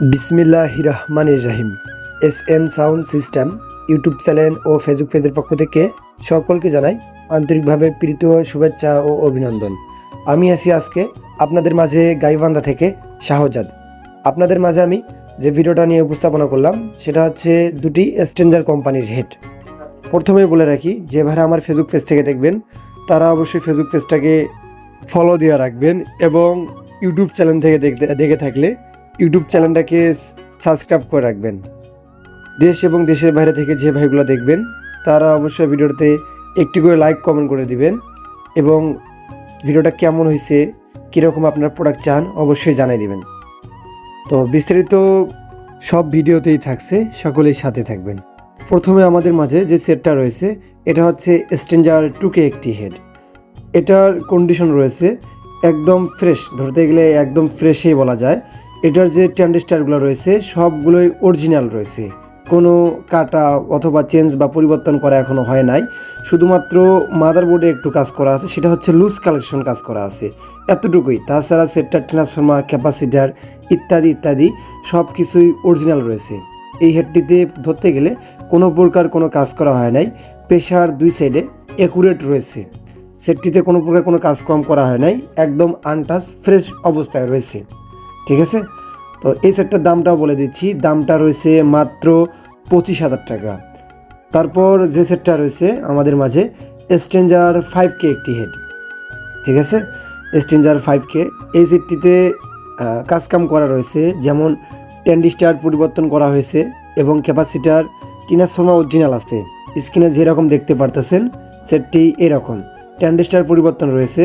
বিসমিল্লাহির রহমানির রহিম। SN sound system YouTube channel ও ফেসবুক পেজের পক্ষ থেকে সকলকে জানাই আন্তরিকভাবে প্রীত শুভেচ্ছা ও অভিনন্দন। আমি আছি আজকে আপনাদের মাঝে গাইবান্ধা থেকে শাহজাদ। আপনাদের মাঝে আমি যে ভিডিওটা নিয়ে উপস্থাপনা করলাম সেটা হচ্ছে দুটি স্ট্রেঞ্জার কোম্পানির হেড। প্রথমেই বলে রাখি, যে ভাইরা আমার ফেসবুক পেজ থেকে দেখবেন তারা অবশ্যই ফেসবুক পেজটাকে ফলো দিয়ে রাখবেন এবং ইউটিউব চ্যানেল থেকে দেখে থাকলে ইউটিউব চ্যানেলটাকে সাবস্ক্রাইব করে রাখবেন। দেশ এবং দেশের বাইরে থেকে যে ভাইগুলো দেখবেন তারা অবশ্যই ভিডিওতে একটি করে লাইক কমেন্ট করে দিবেন এবং ভিডিওটা কেমন হয়েছে, কীরকম আপনার প্রোডাক্ট চান অবশ্যই জানাই দিবেন। তো বিস্তারিত সব ভিডিওতেই থাকছে, সকলেই সাথে থাকবেন। প্রথমে আমাদের মাঝে যে সেটটা রয়েছে এটা হচ্ছে স্ট্রেঞ্জার 2K একটি হেড। এটার কন্ডিশন রয়েছে একদম ফ্রেশ, ধরতে গেলে একদম ফ্রেশই বলা যায়। এটার যে ট্রানজিস্টারগুলো রয়েছে সবগুলোই অরিজিনাল রয়েছে, কোনো কাটা অথবা চেঞ্জ বা পরিবর্তন করা এখনও হয় নাই। শুধুমাত্র মাদারবোর্ডে একটু কাজ করা আছে, সেটা হচ্ছে লুজ কালেকশন কাজ করা আছে, এতটুকুই। তাছাড়া সেটটার ট্রান্সফর্মার, ক্যাপাসিটার ইত্যাদি ইত্যাদি সব কিছুই অরিজিনাল রয়েছে। এই হেডটিতে ধরতে গেলে কোনো প্রকার কোনো কাজ করা হয় নাই। প্রেশার দুই সাইডে অ্যাকুরেট রয়েছে। সেটটিতে কোনো প্রকার কোনো কাজ কম করা হয় নাই, একদম আনটাচ ফ্রেশ অবস্থায় রয়েছে। ঠিক আছে, তো এই সেটটার দামটাও বলে দিচ্ছি। দামটা রয়েছে মাত্র 25,000 টাকা। তারপর যে সেটটা রয়েছে আমাদের মাঝে স্ট্রেঞ্জার 5K একটি হেড। ঠিক আছে, স্ট্রেঞ্জার 5K এই সেটটিতে কাজকাম করা রয়েছে, যেমন ট্রানজিস্টার পরিবর্তন করা হয়েছে এবং ক্যাপাসিটার ট্রান্সফর্মার অরিজিনাল আছে। স্ক্রিনে যেরকম দেখতে পারতেছেন সেটটি এরকম। ট্রানজিস্টার পরিবর্তন রয়েছে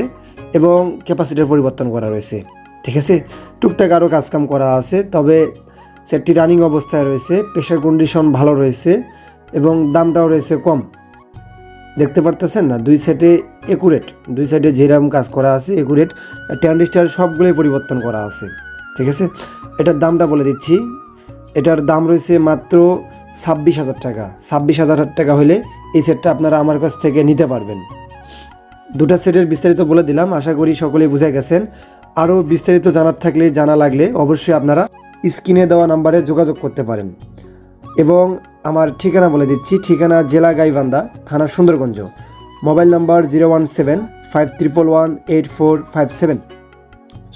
এবং ক্যাপাসিটার পরিবর্তন করা রয়েছে। ঠিক আছে, টুকটাক আরও কাজকাম করা আছে, তবে সেটটি রানিং অবস্থায় রয়েছে, প্রেশার কন্ডিশন ভালো রয়েছে এবং দামটাও রয়েছে কম। দেখতে পারতেছেন না, দুই সাইডে একুরেট, দুই সাইডে যেরকম কাজ করা আছে একুরেট। ট্রানজিস্টার সবগুলোই পরিবর্তন করা আছে। ঠিক আছে, এটার দামটা বলে দিচ্ছি। এটার দাম রয়েছে মাত্র 26,000 টাকা। 26,000 টাকা হলে এই সেটটা আপনারা আমার কাছ থেকে নিতে পারবেন। দুটা সেটের বিস্তারিত বলে দিলাম, আশা করি সকলেই বুঝে গেছেন। আরও বিস্তারিত জানা লাগলে অবশ্যই আপনারা স্ক্রিনে দেওয়া নাম্বারে যোগাযোগ করতে পারেন। এবং আমার ঠিকানা বলে দিচ্ছি, ঠিকানা জেলা গাইবান্ধা, থানা সুন্দরগঞ্জ, মোবাইল নাম্বার 01751118457।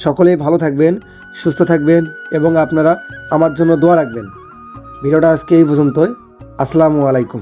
সকলেই ভালো থাকবেন, সুস্থ থাকবেন এবং আপনারা আমার জন্য দোয়া রাখবেন। ভিডিওটা আজকে এই পর্যন্তই। আসসালামু আলাইকুম।